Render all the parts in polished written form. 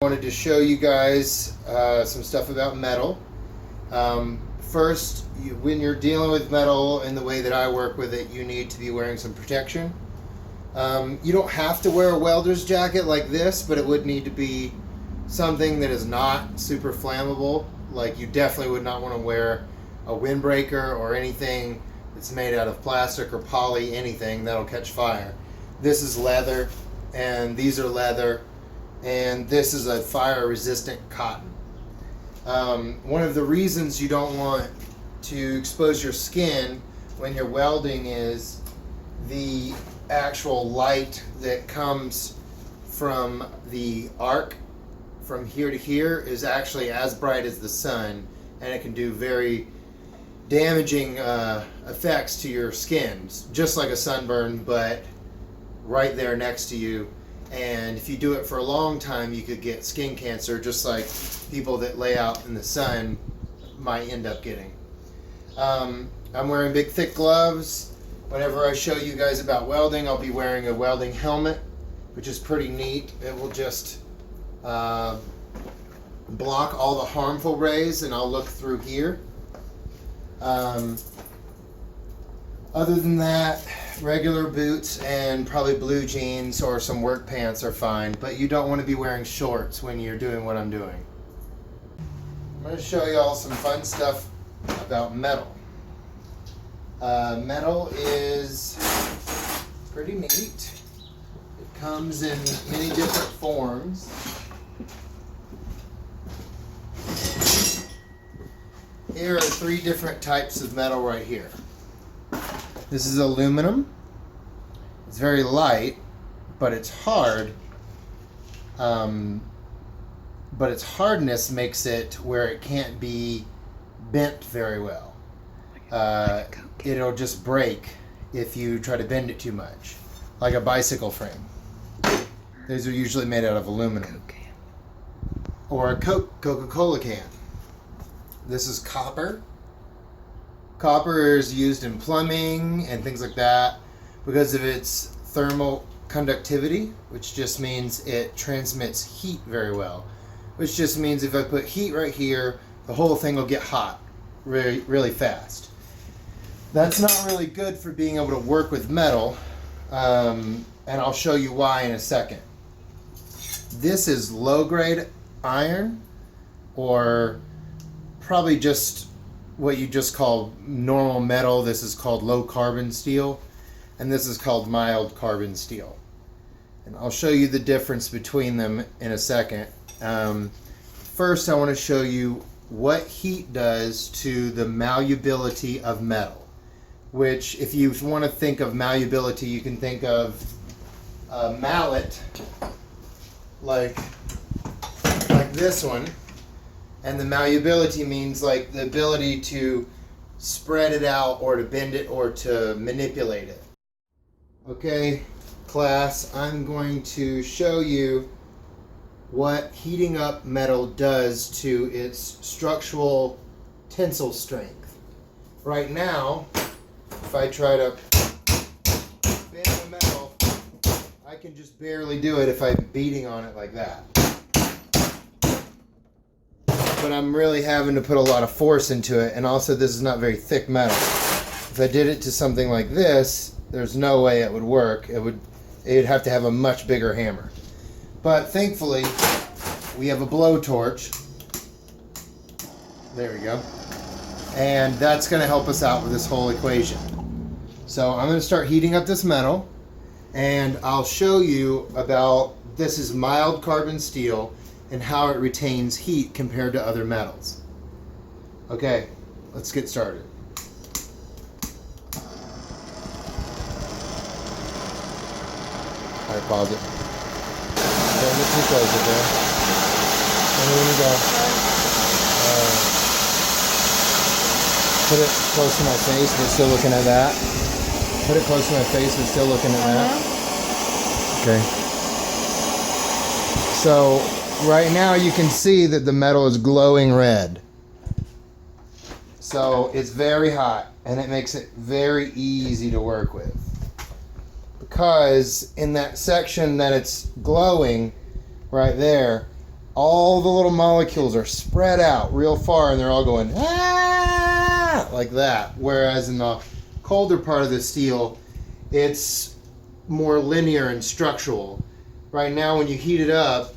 Wanted to show you guys some stuff about metal. First, when you're dealing with metal in the way that I work with it, you need to be wearing some protection. You don't have to wear a welder's jacket like this, but it would need to be something that is not super flammable. Like, you definitely would not want to wear a windbreaker or anything that's made out of plastic or poly, anything that'll catch fire. This is leather, and these are leather, and this is a fire resistant cotton. One of the reasons you don't want to expose your skin when you're welding is the actual light that comes from the arc from here to here is actually as bright as the sun, and it can do very damaging effects to your skin, just like a sunburn, but right there next to you. And if you do it for a long time, you could get skin cancer, just like people that lay out in the sun might end up getting. I'm wearing big thick gloves. Whenever I show you guys about welding, I'll be wearing a welding helmet, which is pretty neat. It will just block all the harmful rays, and I'll look through here. Other than that, regular boots and probably blue jeans or some work pants are fine, but you don't want to be wearing shorts when you're doing what I'm doing. I'm going to show you all some fun stuff about metal. Metal is pretty neat. It comes in many different forms. Here are 3 different types of metal right here. This is aluminum. It's very light, but it's hard. But its hardness makes it where it can't be bent very well. It'll just break if you try to bend it too much, like a bicycle frame. These are usually made out of aluminum. Or a Coca-Cola can. This is copper. Copper is used in plumbing and things like that because of its thermal conductivity, which just means it transmits heat very well. Which just means if I put heat right here, the whole thing will get hot really, really fast. That's not really good for being able to work with metal, and I'll show you why in a second. This is low-grade iron, or probably just what you just call normal metal. This is called low carbon steel, and this is called mild carbon steel. And I'll show you the difference between them in a second. First, I want to show you what heat does to the malleability of metal, which, if you want to think of malleability, you can think of a mallet like this one. And the malleability means like the ability to spread it out or to bend it or to manipulate it. Okay, class, I'm going to show you what heating up metal does to its structural tensile strength. Right now, if I try to bend the metal, I can just barely do it if I'm beating on it like that. But I'm really having to put a lot of force into it, and also this is not very thick metal. If I did it to something like this, there's no way it would work. It'd have to have a much bigger hammer. But thankfully, we have a blowtorch. There we go. And that's going to help us out with this whole equation. So I'm going to start heating up this metal, and I'll show you about, this is mild carbon steel, and how it retains heat compared to other metals. Okay, let's get started. All right, pause it. Don't get too close, okay? And when you go, put it close to my face, but still looking at that. Put it close to my face, but still looking at that. Okay. So, right now you can see that the metal is glowing red. So it's very hot, and it makes it very easy to work with. Because in that section that it's glowing right there, all the little molecules are spread out real far, and they're all going, ah, like that. Whereas in the colder part of the steel, it's more linear and structural. Right now, when you heat it up,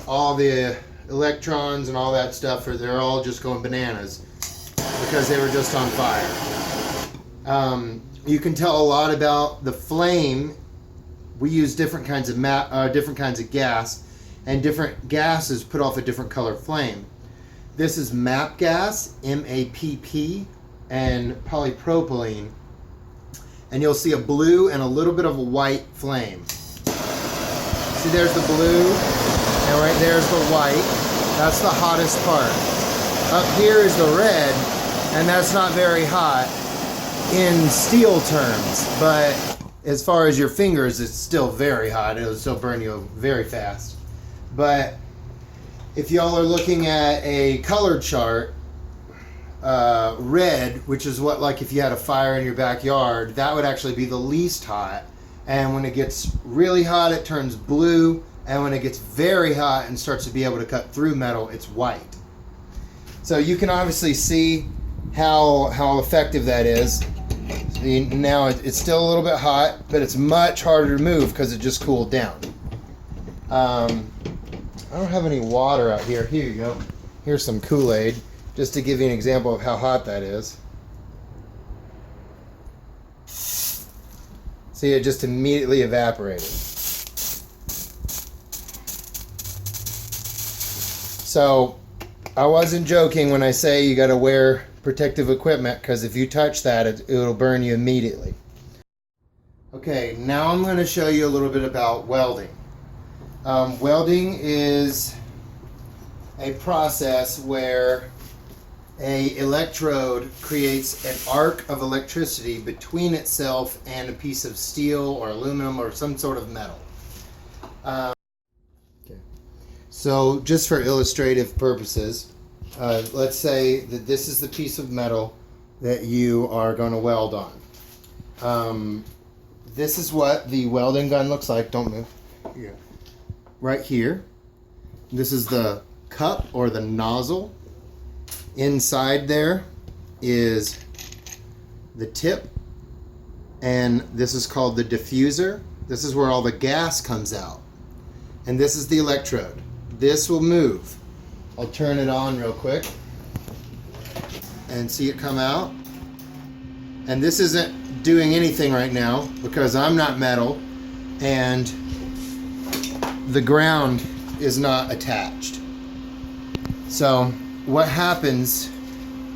all the electrons and all that stuff, they're all just going bananas because they were just on fire. You can tell a lot about the flame. We use different kinds of gas, and different gases put off a different color flame. This is MAP gas, MAPP, and polypropylene. And you'll see a blue and a little bit of a white flame. See, there's the blue, and right there's the white. That's the hottest part. Up here is the red, and that's not very hot in steel terms, but as far as your fingers, it's still very hot. It'll still burn you very fast. But if y'all are looking at a color chart, red, which is what, like if you had a fire in your backyard, that would actually be the least hot. And when it gets really hot, it turns blue. And when it gets very hot and starts to be able to cut through metal, it's white. So you can obviously see how effective that is. Now it's still a little bit hot, but it's much harder to move because it just cooled down. I don't have any water out here. Here you go. Here's some Kool-Aid, just to give you an example of how hot that is. See, it just immediately evaporated. So I wasn't joking when I say you got to wear protective equipment, because if you touch that, it'll burn you immediately. Okay, now I'm going to show you a little bit about welding. Welding is a process where a electrode creates an arc of electricity between itself and a piece of steel or aluminum or some sort of metal. Okay. So just for illustrative purposes, let's say that this is the piece of metal that you are going to weld on. This is what the welding gun looks like. Don't move. Yeah. Right here. This is the cup or the nozzle. Inside there is the tip, and this is called the diffuser. This is where all the gas comes out. And this is the electrode. This will move. I'll turn it on real quick and see it come out. And this isn't doing anything right now because I'm not metal and the ground is not attached. So what happens,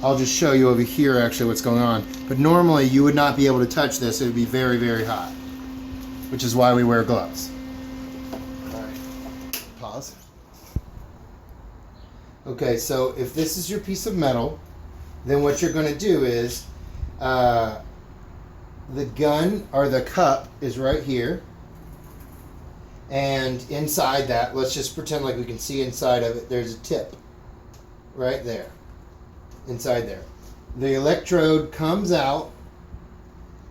I'll just show you over here actually what's going on. But normally you would not be able to touch this. It would be very, very hot, which is why we wear gloves. All right, pause. Okay, so if this is your piece of metal, then what you're going to do is the gun or the cup is right here. And inside that, let's just pretend like we can see inside of it, there's a tip right there, inside there. The electrode comes out,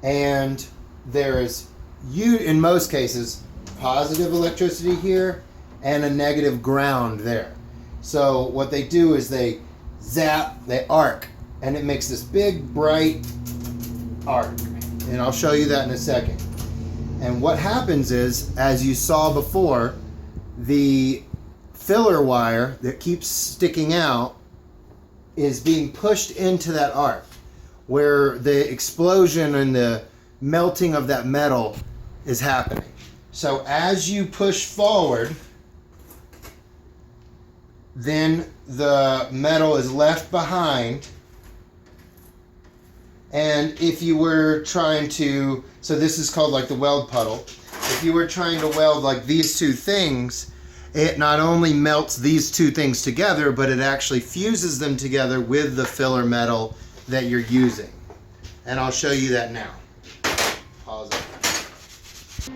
and there is, in most cases, positive electricity here and a negative ground there. So what they do is they zap, they arc, and it makes this big bright arc. And I'll show you that in a second. And what happens is, as you saw before, the filler wire that keeps sticking out is being pushed into that arc, where the explosion and the melting of that metal is happening. So as you push forward, then the metal is left behind. And if you were trying to, so this is called like the weld puddle. If you were trying to weld like these two things, it not only melts these two things together, but it actually fuses them together with the filler metal that you're using. And I'll show you that now. Pause it.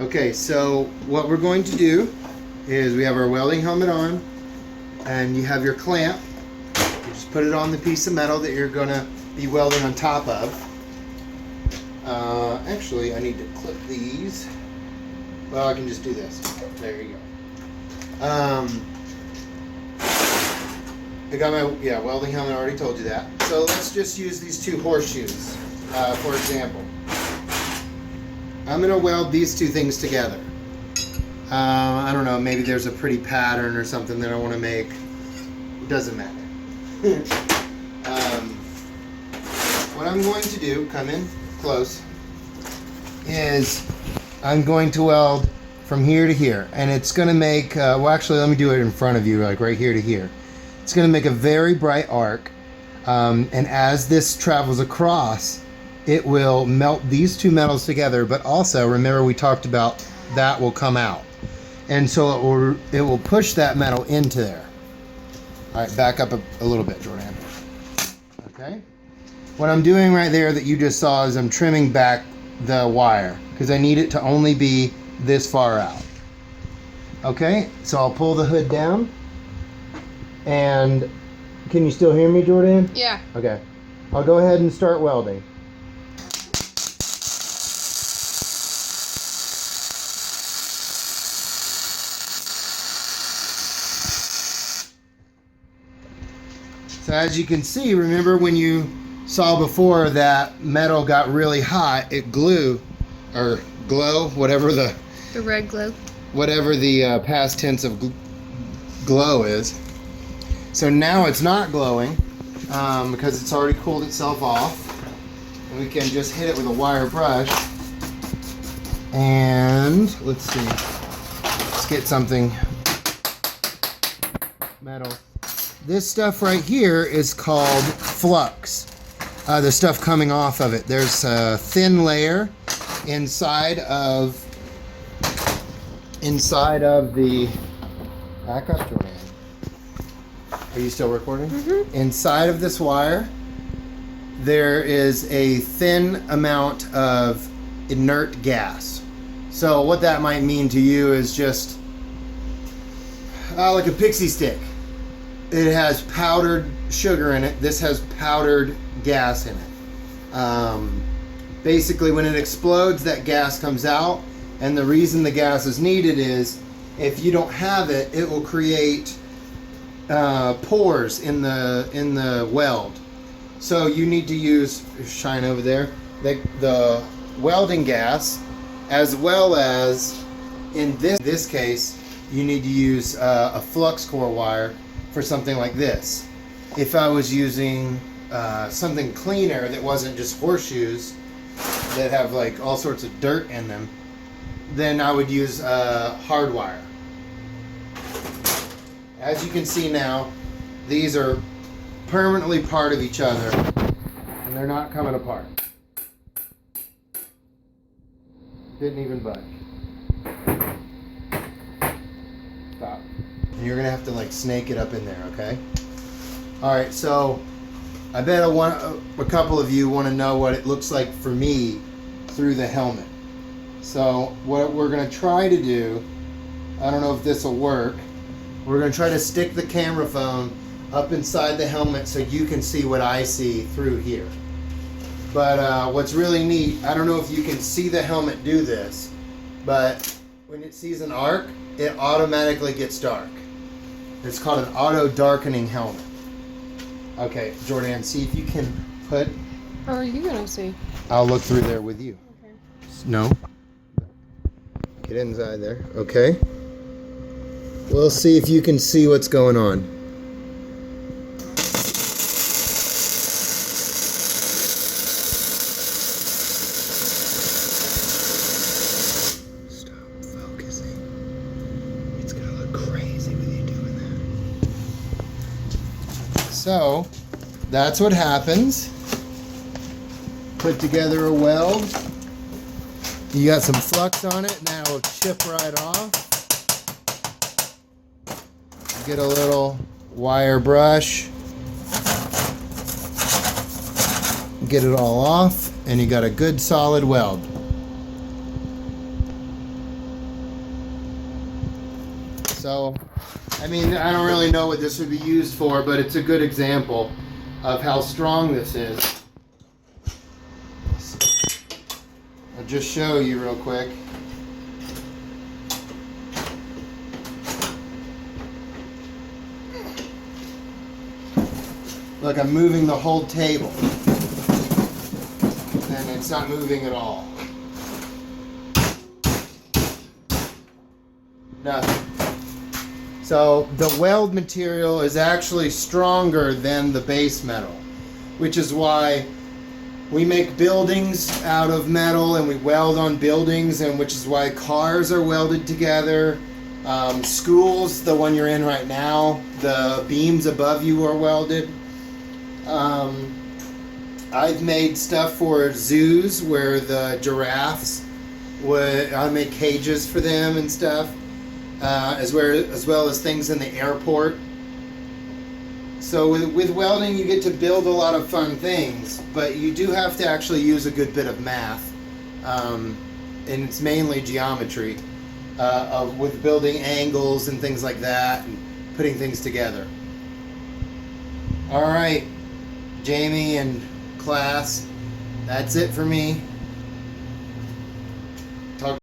Okay, so what we're going to do is we have our welding helmet on, and you have your clamp. You just put it on the piece of metal that you're going to be welding on top of. Actually, I need to clip these. Well, I can just do this. There you I got my welding helmet. I already told you that. So let's just use these two horseshoes for example. I'm gonna weld these two things together. I don't know, maybe there's a pretty pattern or something that I want to make. It doesn't matter. What I'm going to do, come in close, is I'm going to weld from here to here. And it's going to make, well actually let me do it in front of you, like right here to here. It's going to make a very bright arc. And as this travels across, it will melt these two metals together, but also, remember we talked about that will come out. And so it will push that metal into there. All right, back up a little bit, Jordan. Okay. What I'm doing right there that you just saw is I'm trimming back the wire because I need it to only be this far out. Okay, so I'll pull the hood down. And can you still hear me, Jordan? Yeah. Okay. I'll go ahead and start welding. So as you can see, remember when you saw before that metal got really hot, it glue, or glow, whatever the red glow. Whatever the past tense of glow is. So now it's not glowing because it's already cooled itself off. And we can just hit it with a wire brush. And let's see, let's get something metal. This stuff right here is called flux. The stuff coming off of it. There's a thin layer inside of the back up, Jordan. Are you still recording? Mm-hmm. Inside of this wire, there is a thin amount of inert gas. So what that might mean to you is just like a pixie stick. It has powdered sugar in it. This has powdered gas in it. Basically, when it explodes, that gas comes out, and the reason the gas is needed is if you don't have it, it will create pores in the weld. So you need to use, shine over there, the welding gas, as well as in this case, you need to use a flux core wire for something like this. If I was using something cleaner that wasn't just horseshoes that have like all sorts of dirt in them, then I would use hard wire. As you can see now, these are permanently part of each other and they're not coming apart. Didn't even budge. Stop. And you're gonna have to like snake it up in there, okay? All right, so I bet a couple of you want to know what it looks like for me through the helmet. So what we're gonna try to do, I don't know if this will work, we're gonna try to stick the camera phone up inside the helmet so you can see what I see through here. But what's really neat, I don't know if you can see the helmet do this, but when it sees an arc, it automatically gets dark. It's called an auto darkening helmet. Okay, Jordan, see if you can put... How are you gonna see? I'll look through there with you. Okay. No. Get inside there. Okay. We'll see if you can see what's going on. So, that's what happens. Put together a weld. You got some flux on it, and that will chip right off. Get a little wire brush. Get it all off, and you got a good solid weld. So, I mean, I don't really know what this would be used for, but it's a good example of how strong this is. I'll just show you real quick. Look, I'm moving the whole table. And it's not moving at all. Nothing. So the weld material is actually stronger than the base metal, which is why we make buildings out of metal and we weld on buildings, and which is why cars are welded together. Schools, the one you're in right now, the beams above you are welded. I've made stuff for zoos where the giraffes I make cages for them and stuff, as well as things in the airport. So with welding, you get to build a lot of fun things, but you do have to actually use a good bit of math, and it's mainly geometry, with building angles and things like that, and putting things together. All right, Jamie and class, that's it for me.